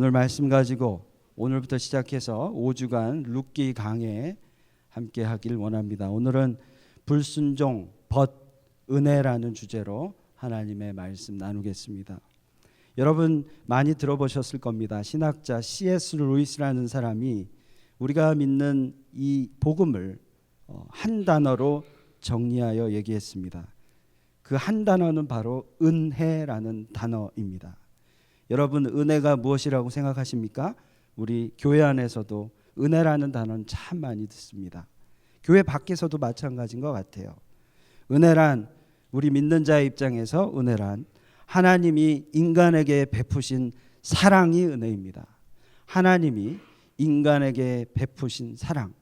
오늘 말씀 가지고 오늘부터 시작해서 5주간 룻기 강해 함께 하길 원합니다. 오늘은 불순종, 벗, 은혜라는 주제로 하나님의 말씀 나누겠습니다. 여러분 많이 들어보셨을 겁니다. 신학자 C.S. 루이스라는 사람이 우리가 믿는 이 복음을 한 단어로 정리하여 얘기했습니다. 그 한 단어는 바로 은혜라는 단어입니다. 여러분 은혜가 무엇이라고 생각하십니까? 우리 교회 안에서도 은혜라는 단어는 참 많이 듣습니다. 교회 밖에서도 마찬가지인 것 같아요. 은혜란 우리 믿는 자의 입장에서 은혜란 하나님이 인간에게 베푸신 사랑이 은혜입니다. 하나님이 인간에게 베푸신 사랑.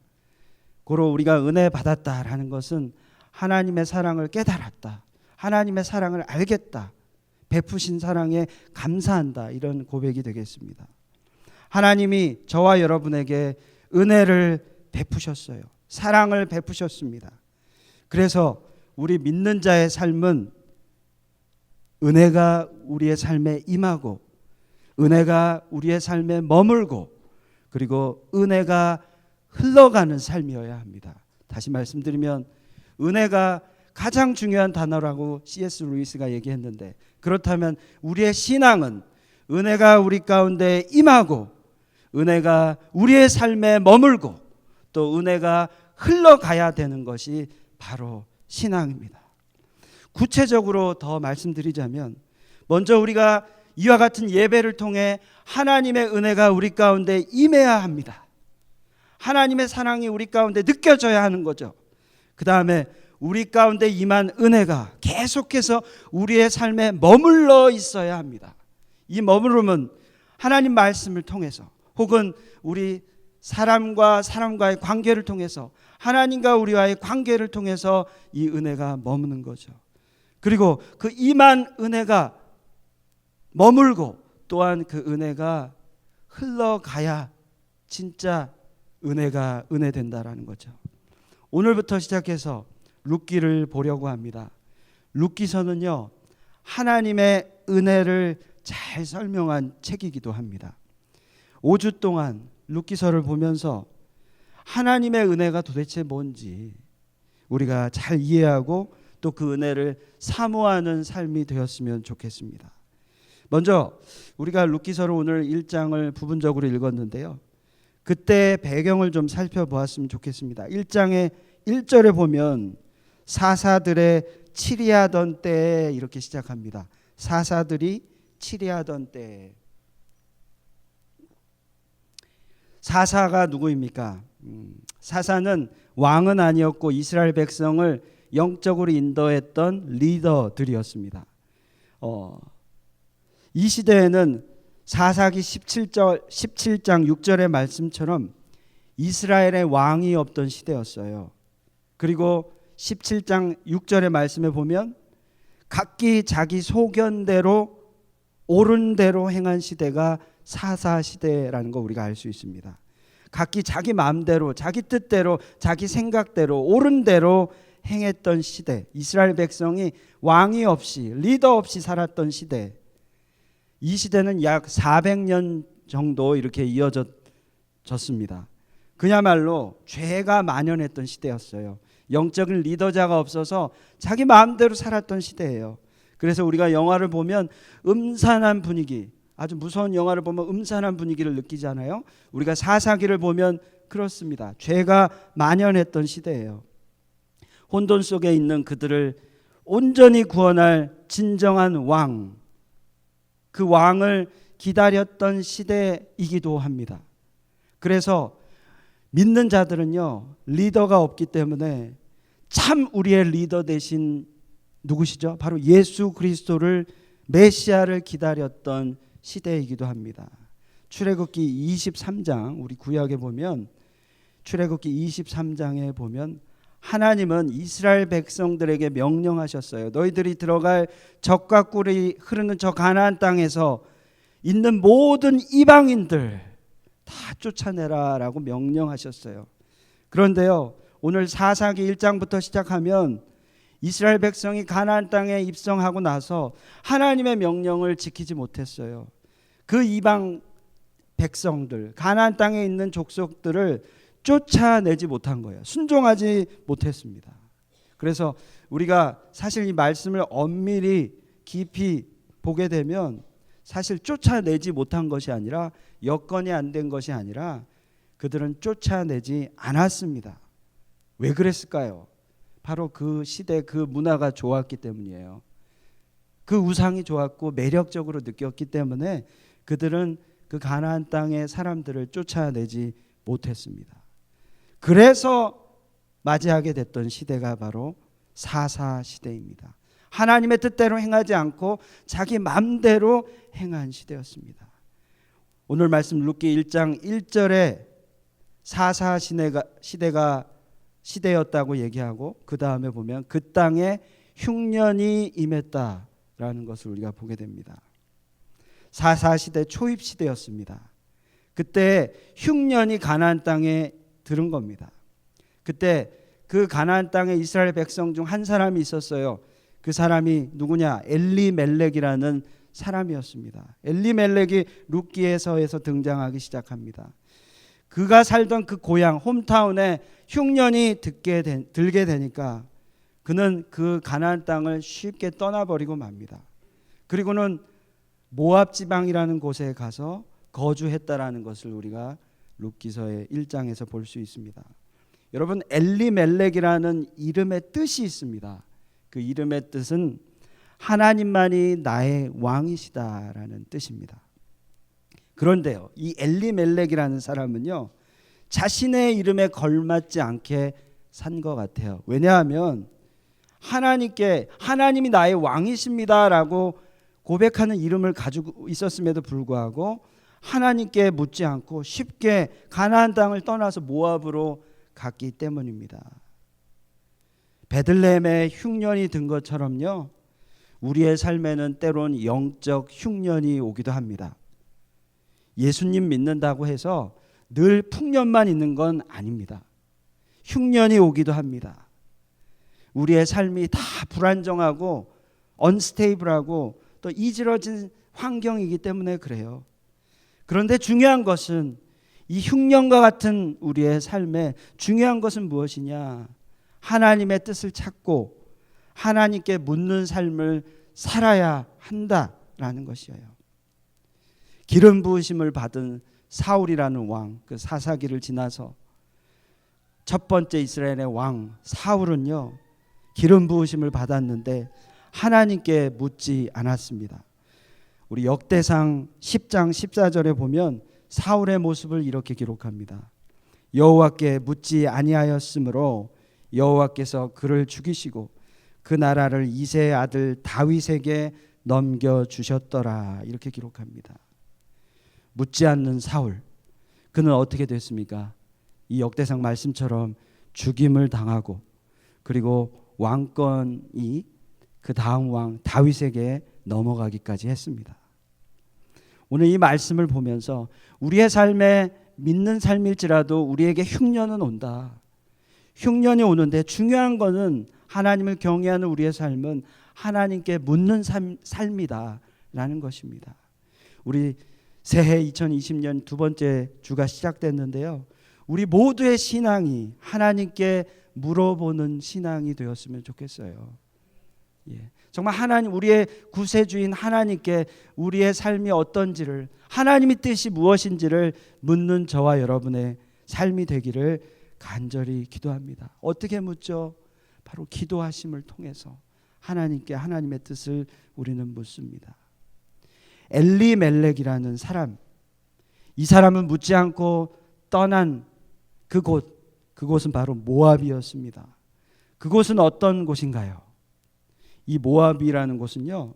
고로 우리가 은혜 받았다라는 것은 하나님의 사랑을 깨달았다. 하나님의 사랑을 알겠다. 베푸신 사랑에 감사한다. 이런 고백이 되겠습니다. 하나님이 저와 여러분에게 은혜를 베푸셨어요. 사랑을 베푸셨습니다. 그래서 우리 믿는 자의 삶은 은혜가 우리의 삶에 임하고 은혜가 우리의 삶에 머물고 그리고 은혜가 흘러가는 삶이어야 합니다. 다시 말씀드리면 은혜가 가장 중요한 단어라고 C.S. 루이스가 얘기했는데 그렇다면 우리의 신앙은 은혜가 우리 가운데 임하고 은혜가 우리의 삶에 머물고 또 은혜가 흘러가야 되는 것이 바로 신앙입니다. 구체적으로 더 말씀드리자면 먼저 우리가 이와 같은 예배를 통해 하나님의 은혜가 우리 가운데 임해야 합니다. 하나님의 사랑이 우리 가운데 느껴져야 하는 거죠. 그 다음에 우리 가운데 임한 은혜가 계속해서 우리의 삶에 머물러 있어야 합니다. 이 머무름은 하나님 말씀을 통해서 혹은 우리 사람과 사람과의 관계를 통해서 하나님과 우리와의 관계를 통해서 이 은혜가 머무는 거죠. 그리고 그 임한 은혜가 머물고 또한 그 은혜가 흘러가야 진짜 은혜가 은혜된다라는 거죠. 오늘부터 시작해서 룻기를 보려고 합니다. 룻기서는요 하나님의 은혜를 잘 설명한 책이기도 합니다. 5주 동안 룻기서를 보면서 하나님의 은혜가 도대체 뭔지 우리가 잘 이해하고 또 그 은혜를 사모하는 삶이 되었으면 좋겠습니다. 먼저 우리가 룻기서를 오늘 1장을 부분적으로 읽었는데요. 그때 배경을 좀 살펴보았으면 좋겠습니다. 1장의 1절에 보면 사사들의 치리하던 때에 이렇게 시작합니다. 사사들이 치리하던 때에. 사사가 누구입니까? 사사는 왕은 아니었고 이스라엘 백성을 영적으로 인도했던 리더들이었습니다. 이 시대에는 사사기 17장 6절의 말씀처럼 이스라엘의 왕이 없던 시대였어요. 그리고 17장 6절의 말씀에 보면 각기 자기 소견대로 옳은 대로 행한 시대가 사사 시대라는 거 우리가 알 수 있습니다. 각기 자기 마음대로 자기 뜻대로 자기 생각대로 옳은 대로 행했던 시대, 이스라엘 백성이 왕이 없이 리더 없이 살았던 시대. 이 시대는 약 400년 정도 이렇게 이어졌습니다. 그야말로 죄가 만연했던 시대였어요. 영적인 리더자가 없어서 자기 마음대로 살았던 시대예요. 그래서 우리가 영화를 보면 음산한 분위기, 아주 무서운 영화를 보면 음산한 분위기를 느끼잖아요. 우리가 사사기를 보면 그렇습니다. 죄가 만연했던 시대예요. 혼돈 속에 있는 그들을 온전히 구원할 진정한 왕, 그 왕을 기다렸던 시대이기도 합니다. 그래서 믿는 자들은요 리더가 없기 때문에 참 우리의 리더 대신 누구시죠? 바로 예수 그리스도를 메시아를 기다렸던 시대이기도 합니다. 출애굽기 23장 우리 구약에 보면 출애굽기 23장에 보면 하나님은 이스라엘 백성들에게 명령하셨어요. 너희들이 들어갈 젖과 꿀이 흐르는 저 가나안 땅에서 있는 모든 이방인들 다 쫓아내라라고 명령하셨어요. 그런데요 오늘 사사기 1장부터 시작하면 이스라엘 백성이 가나안 땅에 입성하고 나서 하나님의 명령을 지키지 못했어요. 그 이방 백성들, 가나안 땅에 있는 족속들을 쫓아내지 못한 거예요. 순종하지 못했습니다. 그래서 우리가 사실 이 말씀을 엄밀히 깊이 보게 되면 사실 쫓아내지 못한 것이 아니라, 여건이 안 된 것이 아니라 그들은 쫓아내지 않았습니다. 왜 그랬을까요? 바로 그 시대 그 문화가 좋았기 때문이에요. 그 우상이 좋았고 매력적으로 느꼈기 때문에 그들은 그 가나안 땅의 사람들을 쫓아내지 못했습니다. 그래서 맞이하게 됐던 시대가 바로 사사 시대입니다. 하나님의 뜻대로 행하지 않고 자기 마음대로 행한 시대였습니다. 오늘 말씀 룻기 1장 1절에 사사 시대였다고 얘기하고, 그 다음에 보면 그 땅에 흉년이 임했다라는 것을 우리가 보게 됩니다. 사사 시대 초입 시대였습니다. 그때 흉년이 가나안 땅에 들은 겁니다. 그때 그 가나안 땅에 이스라엘 백성 중 한 사람이 있었어요. 그 사람이 누구냐? 엘리멜렉이라는 사람이었습니다. 엘리멜렉이 룻기에서에서 등장하기 시작합니다. 그가 살던 그 고향 홈타운에 흉년이 들게 되니까 그는 그 가나안 땅을 쉽게 떠나버리고 맙니다. 그리고는 모압 지방이라는 곳에 가서 거주했다라는 것을 우리가 룻기서의 1장에서 볼 수 있습니다. 여러분, 엘리멜렉이라는 이름의 뜻이 있습니다. 그 이름의 뜻은 하나님만이 나의 왕이시다라는 뜻입니다. 그런데요, 이 엘리멜렉이라는 사람은요, 자신의 이름에 걸맞지 않게 산 것 같아요. 왜냐하면 하나님이 나의 왕이십니다라고 고백하는 이름을 가지고 있었음에도 불구하고 하나님께 묻지 않고 쉽게 가나안 땅을 떠나서 모압으로 갔기 때문입니다. 베들레헴에 흉년이 든 것처럼요, 우리의 삶에는 때론 영적 흉년이 오기도 합니다. 예수님 믿는다고 해서 늘 풍년만 있는 건 아닙니다. 흉년이 오기도 합니다. 우리의 삶이 다 불안정하고 언스테이블하고 또 이지러진 환경이기 때문에 그래요. 그런데 중요한 것은 이 흉년과 같은 우리의 삶에 중요한 것은 무엇이냐? 하나님의 뜻을 찾고 하나님께 묻는 삶을 살아야 한다라는 것이에요. 기름 부으심을 받은 사울이라는 왕, 그 사사기를 지나서 첫 번째 이스라엘의 왕 사울은요, 기름 부으심을 받았는데 하나님께 묻지 않았습니다. 우리 역대상 10장 14절에 보면 사울의 모습을 이렇게 기록합니다. 여호와께 묻지 아니하였으므로 여호와께서 그를 죽이시고 그 나라를 이새의 아들 다윗에게 넘겨주셨더라, 이렇게 기록합니다. 묻지 않는 사울, 그는 어떻게 됐습니까? 이 역대상 말씀처럼 죽임을 당하고, 그리고 왕권이 그 다음 왕 다윗에게 넘어가기까지 했습니다. 오늘 이 말씀을 보면서 우리의 삶에 믿는 삶일지라도 우리에게 흉년은 온다. 흉년이 오는데 중요한 것은 하나님을 경외하는 우리의 삶은 하나님께 묻는 삶이다라는 것입니다. 우리 새해 2020년 두 번째 주가 시작됐는데요, 우리 모두의 신앙이 하나님께 물어보는 신앙이 되었으면 좋겠어요. 정말 하나님, 우리의 구세주인 하나님께 우리의 삶이 어떤지를, 하나님의 뜻이 무엇인지를 묻는 저와 여러분의 삶이 되기를 간절히 기도합니다. 어떻게 묻죠? 바로 기도하심을 통해서 하나님께 하나님의 뜻을 우리는 묻습니다. 엘리멜렉이라는 사람, 이 사람은 묻지 않고 떠난 그곳은 바로 모압이었습니다. 그곳은 어떤 곳인가요? 이 모압이라는 곳은요,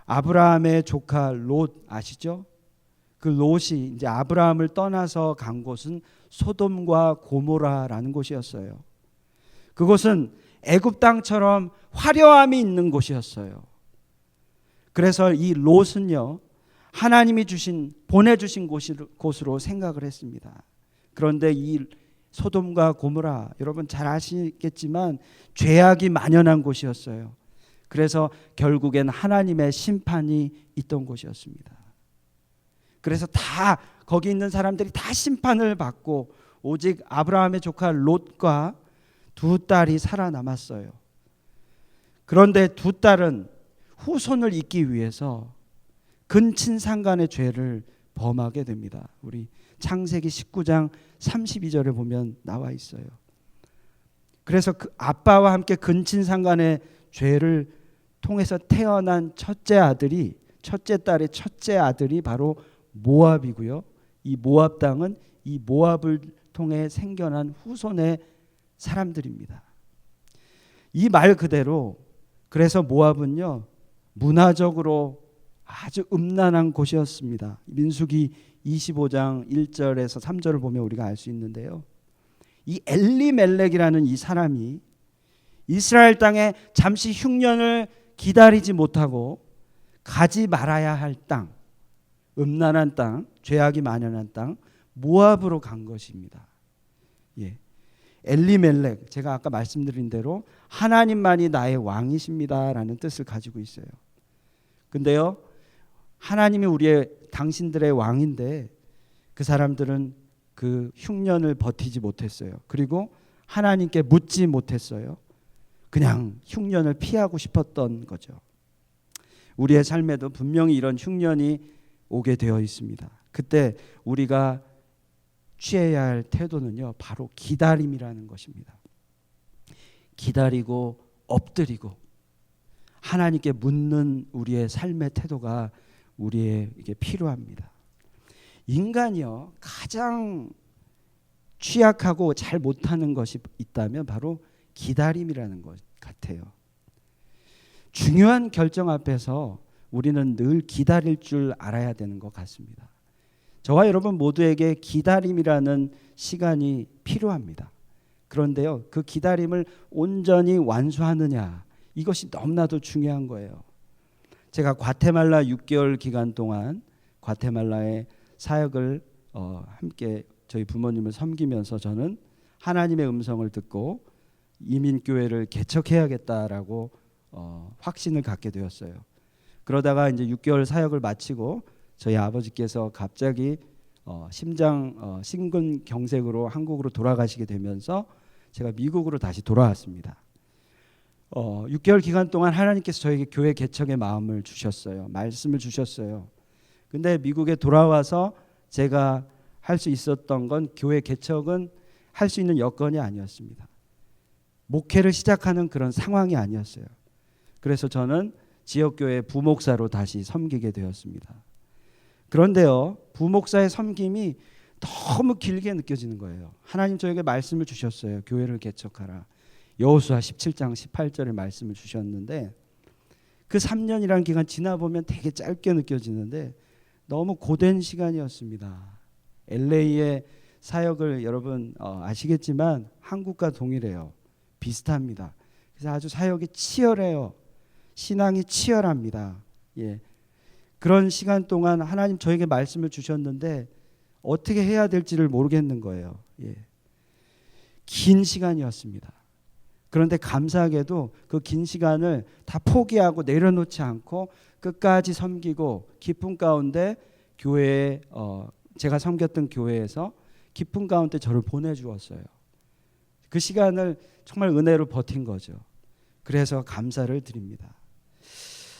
아브라함의 조카 롯 아시죠? 그 롯이 이제 아브라함을 떠나서 간 곳은 소돔과 고모라라는 곳이었어요. 그곳은 애굽 땅처럼 화려함이 있는 곳이었어요. 그래서 이 롯은요, 하나님이 보내주신 곳으로 생각을 했습니다. 그런데 이 소돔과 고모라, 여러분 잘 아시겠지만 죄악이 만연한 곳이었어요. 그래서 결국엔 하나님의 심판이 있던 곳이었습니다. 그래서 다 거기 있는 사람들이 다 심판을 받고 오직 아브라함의 조카 롯과 두 딸이 살아남았어요. 그런데 두 딸은 후손을 잇기 위해서 근친상간의 죄를 범하게 됩니다. 우리 창세기 19장 32절에 보면 나와 있어요. 그래서 그 아빠와 함께 근친상간의 죄를 통해서 태어난 첫째 딸의 첫째 아들이 바로 모압이고요. 이 모압 땅은 이 모압을 통해 생겨난 후손의 사람들입니다. 이 말 그대로 그래서 모압은요, 문화적으로 아주 음란한 곳이었습니다. 민수기 25장 1절에서 3절을 보면 우리가 알 수 있는데요. 이 엘리멜렉이라는 이 사람이 이스라엘 땅에 잠시 흉년을 기다리지 못하고 가지 말아야 할 땅, 음란한 땅, 죄악이 만연한 땅, 모압으로 간 것입니다. 예. 엘리멜렉, 제가 아까 말씀드린 대로 하나님만이 나의 왕이십니다라는 뜻을 가지고 있어요. 근데요, 하나님이 당신들의 왕인데 그 사람들은 그 흉년을 버티지 못했어요. 그리고 하나님께 묻지 못했어요. 그냥 흉년을 피하고 싶었던 거죠. 우리의 삶에도 분명히 이런 흉년이 오게 되어 있습니다. 그때 우리가 취해야 할 태도는요, 바로 기다림이라는 것입니다. 기다리고 엎드리고 하나님께 묻는 우리의 삶의 태도가 우리에게 필요합니다. 인간이요, 가장 취약하고 잘 못하는 것이 있다면 바로 기다림이라는 것 같아요. 중요한 결정 앞에서 우리는 늘 기다릴 줄 알아야 되는 것 같습니다. 저와 여러분 모두에게 기다림이라는 시간이 필요합니다. 그런데요, 그 기다림을 온전히 완수하느냐, 이것이 너무나도 중요한 거예요. 제가 과테말라 6개월 기간 동안 과테말라의 사역을 함께 저희 부모님을 섬기면서 저는 하나님의 음성을 듣고 이민교회를 개척해야겠다라고 확신을 갖게 되었어요. 그러다가 이제 6개월 사역을 마치고 저희 아버지께서 갑자기 심근경색으로 한국으로 돌아가시게 되면서 제가 미국으로 다시 돌아왔습니다. 6개월 기간 동안 하나님께서 저에게 교회 개척의 마음을 주셨어요. 말씀을 주셨어요. 근데 미국에 돌아와서 제가 할 수 있었던 건 교회 개척은 할 수 있는 여건이 아니었습니다. 목회를 시작하는 그런 상황이 아니었어요. 그래서 저는 지역교회 부목사로 다시 섬기게 되었습니다. 그런데요, 부목사의 섬김이 너무 길게 느껴지는 거예요. 하나님 저에게 말씀을 주셨어요. 교회를 개척하라. 여호수아 17장 18절의 말씀을 주셨는데 그 3년이라는 기간 지나보면 되게 짧게 느껴지는데 너무 고된 시간이었습니다. LA의 사역을 여러분 아시겠지만 한국과 동일해요. 비슷합니다. 그래서 아주 사역이 치열해요. 신앙이 치열합니다. 예. 그런 시간 동안 하나님 저에게 말씀을 주셨는데 어떻게 해야 될지를 모르겠는 거예요. 예. 긴 시간이었습니다. 그런데 감사하게도 그 긴 시간을 다 포기하고 내려놓지 않고 끝까지 섬기고 기쁨 가운데 교회에 제가 섬겼던 교회에서 기쁨 가운데 저를 보내주었어요. 그 시간을 정말 은혜로 버틴 거죠. 그래서 감사를 드립니다.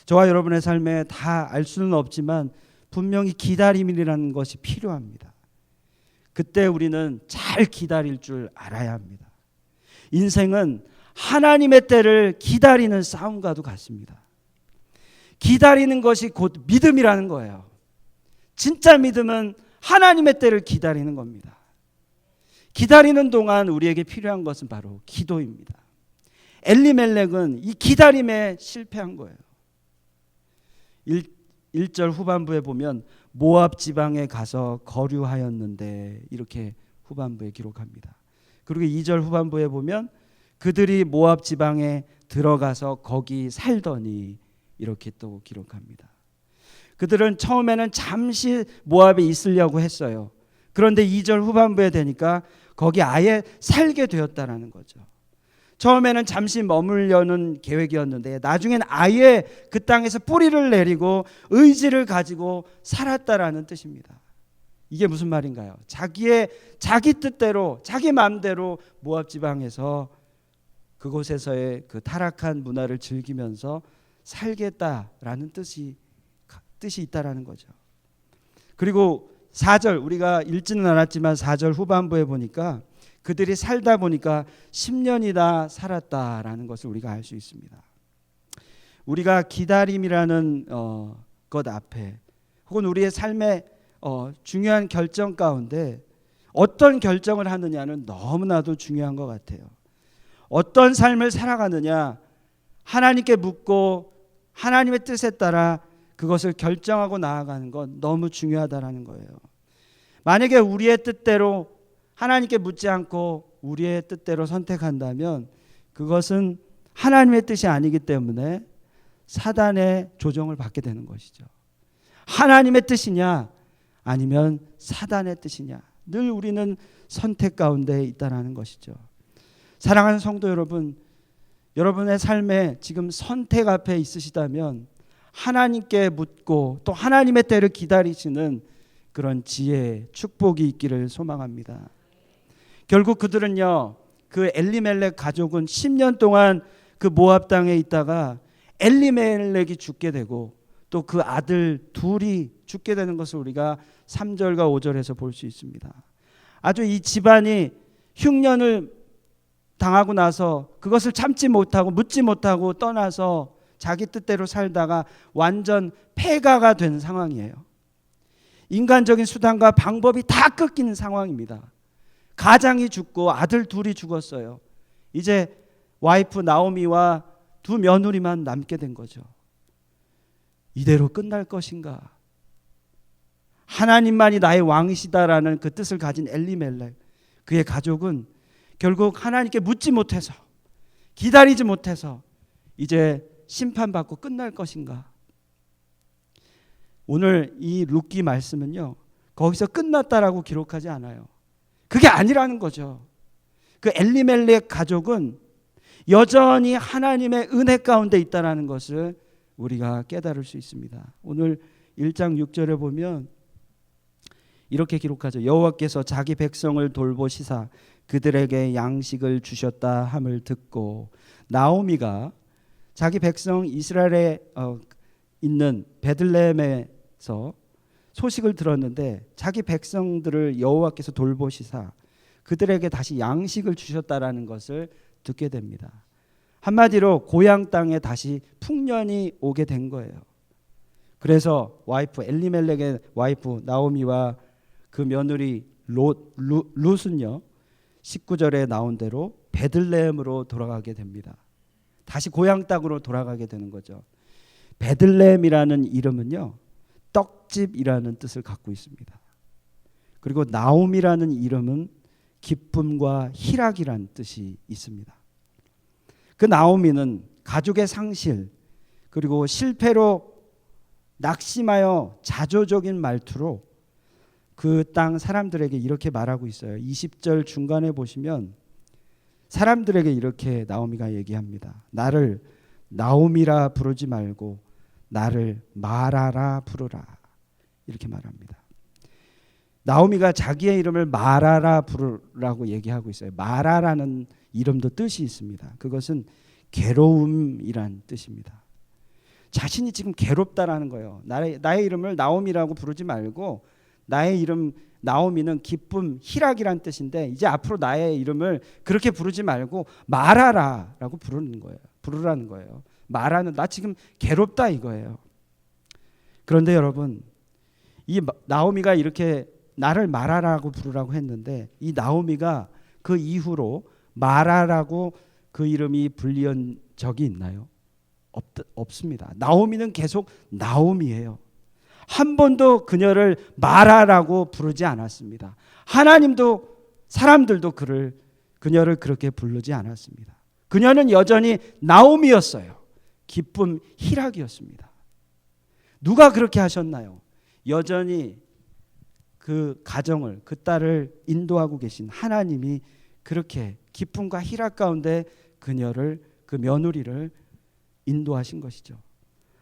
저와 여러분의 삶에 다 알 수는 없지만 분명히 기다림이라는 것이 필요합니다. 그때 우리는 잘 기다릴 줄 알아야 합니다. 인생은 하나님의 때를 기다리는 싸움과도 같습니다. 기다리는 것이 곧 믿음이라는 거예요. 진짜 믿음은 하나님의 때를 기다리는 겁니다. 기다리는 동안 우리에게 필요한 것은 바로 기도입니다. 엘리멜렉은 이 기다림에 실패한 거예요. 1절 후반부에 보면 모압 지방에 가서 거류하였는데 이렇게 후반부에 기록합니다. 그리고 2절 후반부에 보면 그들이 모압 지방에 들어가서 거기 살더니 이렇게 또 기록합니다. 그들은 처음에는 잠시 모압에 있으려고 했어요. 그런데 2절 후반부에 되니까 거기 아예 살게 되었다라는 거죠. 처음에는 잠시 머물려는 계획이었는데 나중엔 아예 그 땅에서 뿌리를 내리고 의지를 가지고 살았다라는 뜻입니다. 이게 무슨 말인가요? 자기 뜻대로 자기 마음대로 모압 지방에서 그곳에서의 그 타락한 문화를 즐기면서 살겠다라는 뜻이 있다라는 거죠. 그리고 4절 우리가 읽지는 않았지만 4절 후반부에 보니까 그들이 살다 보니까 10년이나 살았다라는 것을 우리가 알 수 있습니다. 우리가 기다림이라는 것 앞에 혹은 우리의 삶의 중요한 결정 가운데 어떤 결정을 하느냐는 너무나도 중요한 것 같아요. 어떤 삶을 살아가느냐 하나님께 묻고 하나님의 뜻에 따라 그것을 결정하고 나아가는 건 너무 중요하다라는 거예요. 만약에 우리의 뜻대로 하나님께 묻지 않고 우리의 뜻대로 선택한다면 그것은 하나님의 뜻이 아니기 때문에 사단의 조종을 받게 되는 것이죠. 하나님의 뜻이냐 아니면 사단의 뜻이냐 늘 우리는 선택 가운데 있다는 것이죠. 사랑하는 성도 여러분, 여러분의 삶에 지금 선택 앞에 있으시다면 하나님께 묻고 또 하나님의 때를 기다리시는 그런 지혜, 축복이 있기를 소망합니다. 결국 그들은요, 그 엘리멜렉 가족은 10년 동안 그 모압 땅에 있다가 엘리멜렉이 죽게 되고 또 그 아들 둘이 죽게 되는 것을 우리가 3절과 5절에서 볼 수 있습니다. 아주 이 집안이 흉년을 당하고 나서 그것을 참지 못하고 묻지 못하고 떠나서 자기 뜻대로 살다가 완전 폐가가 된 상황이에요. 인간적인 수단과 방법이 다 꺾이는 상황입니다. 가장이 죽고 아들 둘이 죽었어요. 이제 와이프 나오미와 두 며느리만 남게 된 거죠. 이대로 끝날 것인가? 하나님만이 나의 왕이시다라는 그 뜻을 가진 엘리멜렉, 그의 가족은 결국 하나님께 묻지 못해서 기다리지 못해서 이제 심판받고 끝날 것인가? 오늘 이 룻기 말씀은요, 거기서 끝났다라고 기록하지 않아요. 그게 아니라는 거죠. 그 엘리멜렉 가족은 여전히 하나님의 은혜 가운데 있다는 것을 우리가 깨달을 수 있습니다. 오늘 1장 6절에 보면 이렇게 기록하죠. 여호와께서 자기 백성을 돌보시사 그들에게 양식을 주셨다 함을 듣고, 나오미가 자기 백성 이스라엘에 있는 베들레헴에서 소식을 들었는데 자기 백성들을 여호와께서 돌보시사 그들에게 다시 양식을 주셨다라는 것을 듣게 됩니다. 한마디로 고향 땅에 다시 풍년이 오게 된 거예요. 그래서 와이프 엘리멜렉의 와이프 나오미와 그 며느리 룻은요 19절에 나온 대로 베들레헴으로 돌아가게 됩니다. 다시 고향 땅으로 돌아가게 되는 거죠. 베들레헴이라는 이름은요 떡집이라는 뜻을 갖고 있습니다. 그리고 나오미라는 이름은 기쁨과 희락이라는 뜻이 있습니다. 그 나오미는 가족의 상실 그리고 실패로 낙심하여 자조적인 말투로 그 땅 사람들에게 이렇게 말하고 있어요. 20절 중간에 보시면 사람들에게 이렇게 나오미가 얘기합니다. 나를 나오미라 부르지 말고 나를 마라라 부르라, 이렇게 말합니다. 나오미가 자기의 이름을 마라라 부르라고 얘기하고 있어요. 마라라는 이름도 뜻이 있습니다. 그것은 괴로움이란 뜻입니다. 자신이 지금 괴롭다라는 거예요. 나의 이름을 나오미라고 부르지 말고 나의 이름 나오미는 기쁨, 희락이란 뜻인데 이제 앞으로 나의 이름을 그렇게 부르지 말고 마라라라고 부르라는 거예요. 마라는 나 지금 괴롭다 이거예요. 그런데 여러분, 이 나오미가 이렇게 나를 마라라고 부르라고 했는데 이 나오미가 그 이후로 마라라고 그 이름이 불리운 적이 있나요? 없습니다. 나오미는 계속 나오미예요. 한 번도 그녀를 마라라고 부르지 않았습니다. 하나님도 사람들도 그녀를 그렇게 부르지 않았습니다. 그녀는 여전히 나오미였어요. 기쁨, 희락이었습니다. 누가 그렇게 하셨나요? 여전히 그 가정을, 그 딸을 인도하고 계신 하나님이 그렇게 기쁨과 희락 가운데 그녀를, 그 며느리를 인도하신 것이죠.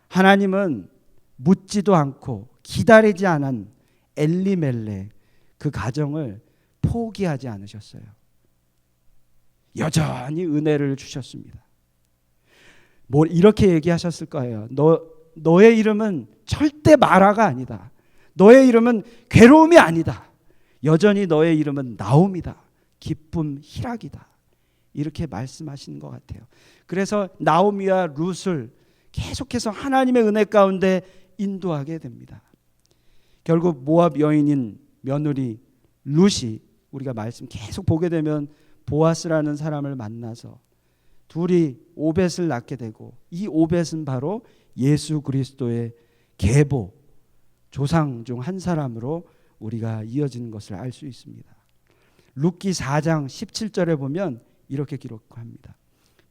하나님은 묻지도 않고 기다리지 않은 엘리멜렉, 그 가정을 포기하지 않으셨어요. 여전히 은혜를 주셨습니다. 이렇게 얘기하셨을 거예요. 너의 이름은 절대 마라가 아니다. 너의 이름은 괴로움이 아니다. 여전히 너의 이름은 나옴이다. 기쁨, 희락이다. 이렇게 말씀하시는 것 같아요. 그래서 나오미와 룻을 계속해서 하나님의 은혜 가운데 인도하게 됩니다. 결국 모압 여인인 며느리 룻이 우리가 말씀 계속 보게 되면 보아스라는 사람을 만나서 둘이 오벳을 낳게 되고, 이 오벳은 바로 예수 그리스도의 계보 조상 중 한 사람으로 우리가 이어지는 것을 알 수 있습니다. 룻기 4장 17절에 보면 이렇게 기록합니다.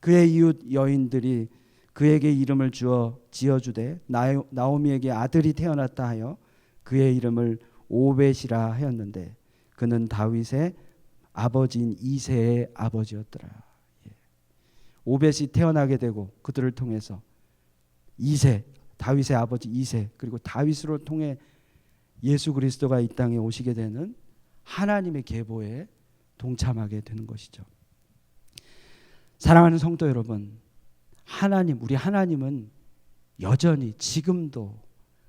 그의 이웃 여인들이 그에게 이름을 지어주되 나오미에게 아들이 태어났다 하여 그의 이름을 오벳이라 하였는데 그는 다윗의 아버지인 이새의 아버지였더라. 오벳이 태어나게 되고 그들을 통해서 이새, 다윗의 아버지 이새, 그리고 다윗으로 통해 예수 그리스도가 이 땅에 오시게 되는 하나님의 계보에 동참하게 되는 것이죠. 사랑하는 성도 여러분, 우리 하나님은 여전히 지금도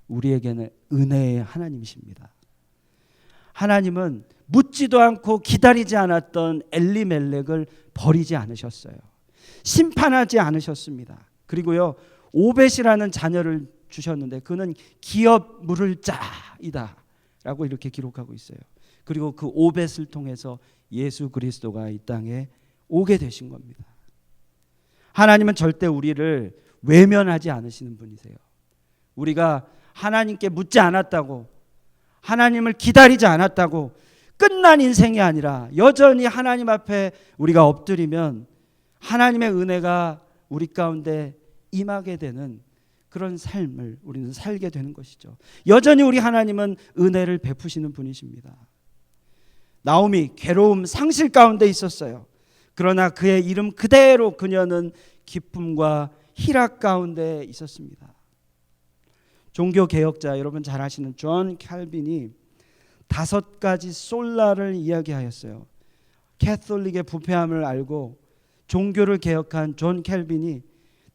우리에게는 은혜의 하나님이십니다. 하나님은 묻지도 않고 기다리지 않았던 엘리멜렉을 버리지 않으셨어요. 심판하지 않으셨습니다. 그리고요, 오벳이라는 자녀를 주셨는데 그는 기업 물을 자이다 라고 이렇게 기록하고 있어요. 그리고 그 오벳을 통해서 예수 그리스도가 이 땅에 오게 되신 겁니다. 하나님은 절대 우리를 외면하지 않으시는 분이세요. 우리가 하나님께 묻지 않았다고, 하나님을 기다리지 않았다고 끝난 인생이 아니라 여전히 하나님 앞에 우리가 엎드리면 하나님의 은혜가 우리 가운데 임하게 되는 그런 삶을 우리는 살게 되는 것이죠. 여전히 우리 하나님은 은혜를 베푸시는 분이십니다. 나오미 괴로움, 상실 가운데 있었어요. 그러나 그의 이름 그대로 그녀는 기쁨과 희락 가운데 있었습니다. 종교개혁자 여러분 잘 아시는 존 칼빈이 5가지 솔라를 이야기하였어요. 캐톨릭의 부패함을 알고 종교를 개혁한 존 캘빈이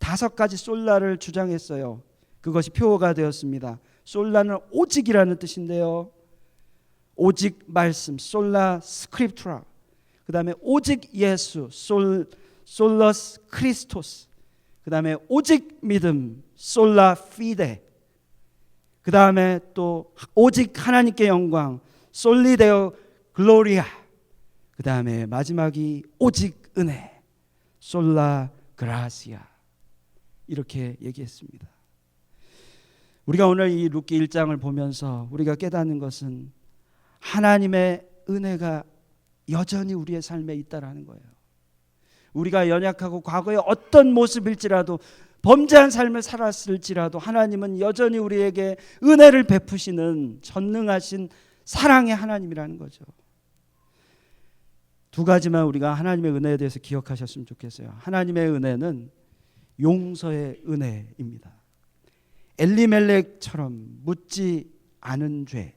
5가지 솔라를 주장했어요. 그것이 표어가 되었습니다. 솔라는 오직이라는 뜻인데요. 오직 말씀, 솔라 스크립투라. 그 다음에 오직 예수, 솔러스 크리스토스. 그 다음에 오직 믿음, 솔라 피데. 그 다음에 또 오직 하나님께 영광, 솔리데오 글로리아. 그 다음에 마지막이 오직 은혜, 솔라 그라시아. 이렇게 얘기했습니다. 우리가 오늘 이 룻기 1장을 보면서 우리가 깨닫는 것은 하나님의 은혜가 여전히 우리의 삶에 있다라는 거예요. 우리가 연약하고 과거에 어떤 모습일지라도 범죄한 삶을 살았을지라도 하나님은 여전히 우리에게 은혜를 베푸시는 전능하신 사랑의 하나님이라는 거죠. 2가지만 우리가 하나님의 은혜에 대해서 기억하셨으면 좋겠어요. 하나님의 은혜는 용서의 은혜입니다. 엘리멜렉처럼 묻지 않은 죄,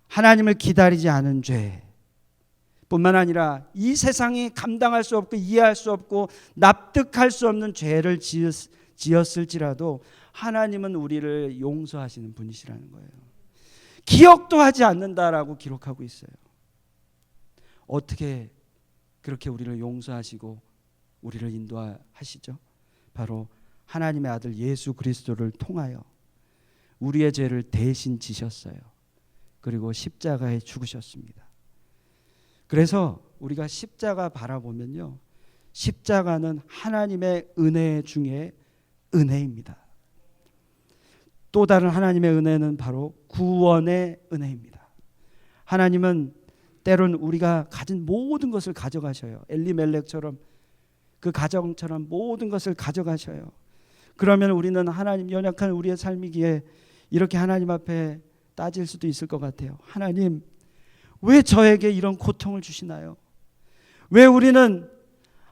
하나님을 기다리지 않은 죄 뿐만 아니라 이 세상이 감당할 수 없고 이해할 수 없고 납득할 수 없는 죄를 지었을지라도 하나님은 우리를 용서하시는 분이시라는 거예요. 기억도 하지 않는다라고 기록하고 있어요. 어떻게 그렇게 우리를 용서하시고 우리를 인도하시죠? 바로 하나님의 아들 예수 그리스도를 통하여 우리의 죄를 대신 지셨어요. 그리고 십자가에 죽으셨습니다. 그래서 우리가 십자가 바라보면요, 십자가는 하나님의 은혜 중에 은혜입니다. 또 다른 하나님의 은혜는 바로 구원의 은혜입니다. 하나님은 때론 우리가 가진 모든 것을 가져가셔요. 엘리멜렉처럼 그 가정처럼 모든 것을 가져가셔요. 그러면 우리는 하나님, 연약한 우리의 삶이기에 이렇게 하나님 앞에 따질 수도 있을 것 같아요. 하나님, 왜 저에게 이런 고통을 주시나요? 왜 우리는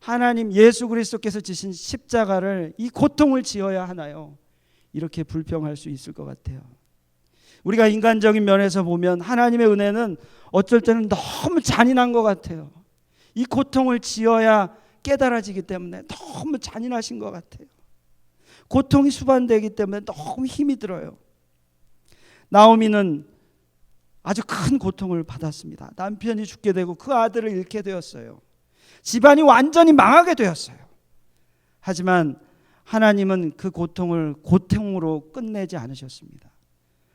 하나님 예수 그리스도께서 지신 십자가를 이 고통을 지어야 하나요? 이렇게 불평할 수 있을 것 같아요. 우리가 인간적인 면에서 보면 하나님의 은혜는 어쩔 때는 너무 잔인한 것 같아요. 이 고통을 지어야 깨달아지기 때문에 너무 잔인하신 것 같아요. 고통이 수반되기 때문에 너무 힘이 들어요. 나오미는 아주 큰 고통을 받았습니다. 남편이 죽게 되고 그 아들을 잃게 되었어요. 집안이 완전히 망하게 되었어요. 하지만 하나님은 그 고통을 고통으로 끝내지 않으셨습니다.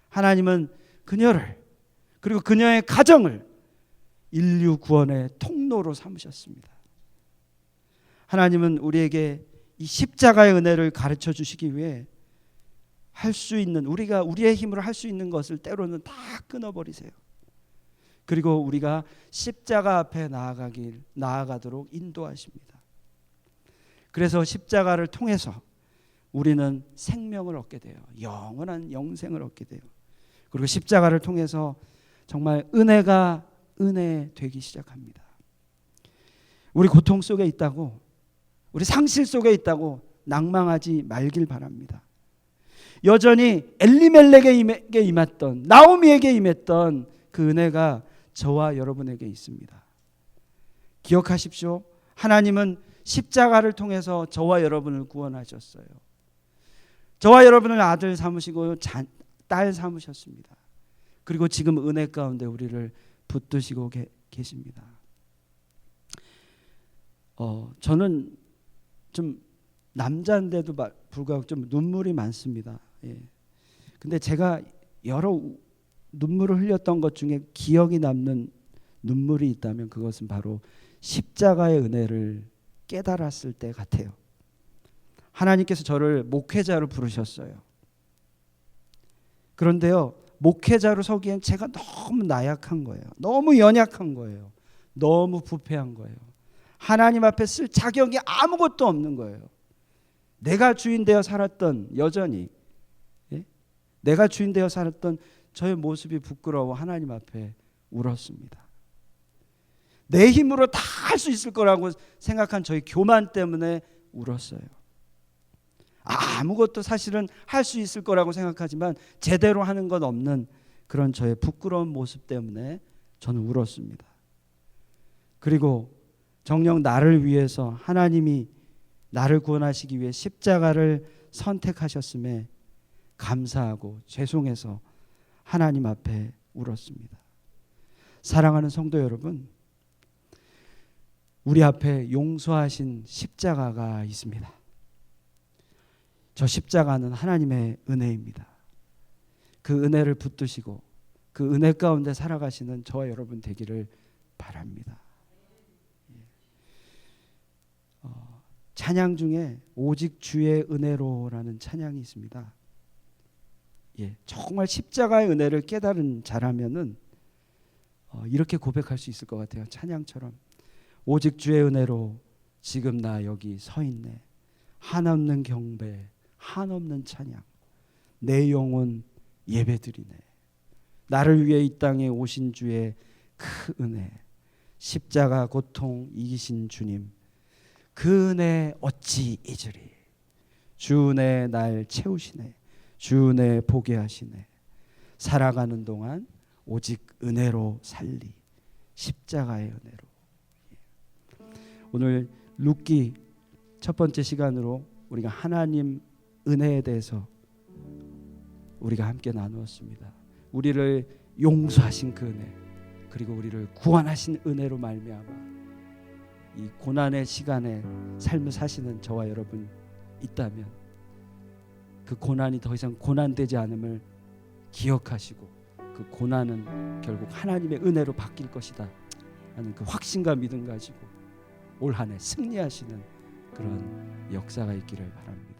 하나님은 그녀를 그리고 그녀의 가정을 인류 구원의 통로로 삼으셨습니다. 하나님은 우리에게 이 십자가의 은혜를 가르쳐 주시기 위해 할 수 있는, 우리가 우리의 힘으로 할 수 있는 것을 때로는 다 끊어버리세요. 그리고 우리가 십자가 앞에 나아가도록 인도하십니다. 그래서 십자가를 통해서 우리는 생명을 얻게 돼요. 영원한 영생을 얻게 돼요. 그리고 십자가를 통해서 정말 은혜가 은혜 되기 시작합니다. 우리 고통 속에 있다고, 우리 상실 속에 있다고 낭망하지 말길 바랍니다. 여전히 엘리멜렉에게 임했던, 나오미에게 임했던 그 은혜가 저와 여러분에게 있습니다. 기억하십시오. 하나님은 십자가를 통해서 저와 여러분을 구원하셨어요. 저와 여러분을 아들 삼으시고 딸 삼으셨습니다. 그리고 지금 은혜 가운데 우리를 붙드시고 계십니다. 저는 좀 남자인데도 불구하고 좀 눈물이 많습니다. 예. 근데 제가 여러 눈물을 흘렸던 것 중에 기억이 남는 눈물이 있다면 그것은 바로 십자가의 은혜를 깨달았을 때 같아요. 하나님께서 저를 목회자로 부르셨어요. 그런데요, 목회자로 서기엔 제가 너무 나약한 거예요. 너무 연약한 거예요. 너무 부패한 거예요. 하나님 앞에 쓸 자격이 아무것도 없는 거예요. 내가 주인 되어 살았던, 여전히 내가 주인 되어 살았던 저의 모습이 부끄러워 하나님 앞에 울었습니다. 내 힘으로 다 할 수 있을 거라고 생각한 저의 교만 때문에 울었어요. 아무것도 사실은 할 수 있을 거라고 생각하지만 제대로 하는 건 없는 그런 저의 부끄러운 모습 때문에 저는 울었습니다. 그리고 정녕 나를 위해서 하나님이 나를 구원하시기 위해 십자가를 선택하셨음에 감사하고 죄송해서 하나님 앞에 울었습니다. 사랑하는 성도 여러분, 우리 앞에 용서하신 십자가가 있습니다. 저 십자가는 하나님의 은혜입니다. 그 은혜를 붙드시고 그 은혜 가운데 살아가시는 저와 여러분 되기를 바랍니다. 찬양 중에 오직 주의 은혜로라는 찬양이 있습니다. 정말 십자가의 은혜를 깨달은 자라면은 이렇게 고백할 수 있을 것 같아요. 찬양처럼 오직 주의 은혜로 지금 나 여기 서 있네. 한없는 경배, 한없는 찬양, 내 영혼 예배드리네. 나를 위해 이 땅에 오신 주의 그 은혜, 십자가 고통 이기신 주님, 그 은혜 어찌 잊으리. 주 은혜 날 채우시네. 주 은혜 보게 하시네. 살아가는 동안 오직 은혜로 살리. 십자가의 은혜로. 오늘 룻기 첫 번째 시간으로 우리가 하나님 은혜에 대해서 우리가 함께 나누었습니다. 우리를 용서하신 그 은혜, 그리고 우리를 구원하신 은혜로 말미암아 이 고난의 시간에 삶을 사시는 저와 여러분 있다면 그 고난이 더 이상 고난되지 않음을 기억하시고 그 고난은 결국 하나님의 은혜로 바뀔 것이다 하는 그 확신과 믿음 가지고 올 한 해 승리하시는 그런 역사가 있기를 바랍니다.